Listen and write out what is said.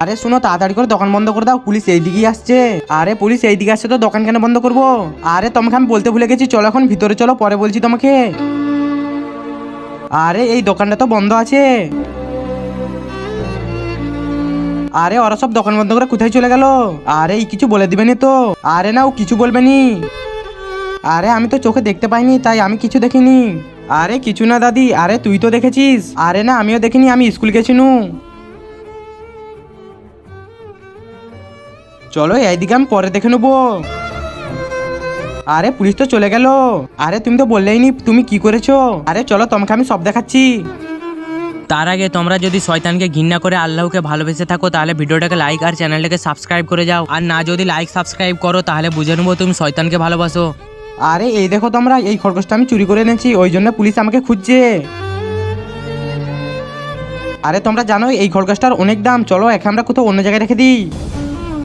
আরে শুনো, তাড়াতাড়ি করে দোকান বন্ধ করে দাও, পুলিশ এইদিকেই আসছে। আরে পুলিশ এইদিকে আসছে তো দোকান কেন বন্ধ করবো? আরে তোমাকে আমি বলতে ভুলে গেছি, চলো এখন ভিতরে চলো, পরে বলছি তোমাকে। আরে এই দোকানটা তো বন্ধ আছে। আরে ওরা সব দোকান বন্ধ করে কোথায় চলে গেল? আরে এই কিছু বলে দিবেনি তো? আরে না, ও কিছু বলবেনি। আরে আমি তো চোখে দেখতে পাইনি, তাই আমি কিছু দেখিনি। আরে কিছু না দাদি। আরে তুই তো দেখেছিস। আরে না, আমিও দেখিনি, আমি স্কুল গেছিনু। চলো এইদিকে আমি পরে দেখে নেবো। আরে পুলিশ তো চলে গেল। আরে তুমি তো বললেই নি তুমি কি করেছো। আরে চলো তোমাকে আমি সব দেখাচ্ছি। তার আগে তোমরা যদি শয়তানকে ঘৃণা করে আল্লাহকে ভালোবেসে থাকো তাহলে ভিডিওটাকে লাইক আর চ্যানেলটাকে সাবস্ক্রাইব করে যাও। আর না যদি লাইক সাবস্ক্রাইব করো তাহলে বুঝে নেবো তুমি শয়তানকে ভালোবাসো। আরে এই দেখো তোমরা, এই খরগোশটা আমি চুরি করে এনেছি, ওই জন্য পুলিশ আমাকে খুঁজছে। আরে তোমরা জানো এই খরগোশটার অনেক দাম, চলো একে আমরা কোথাও অন্য জায়গায় রেখে দিই।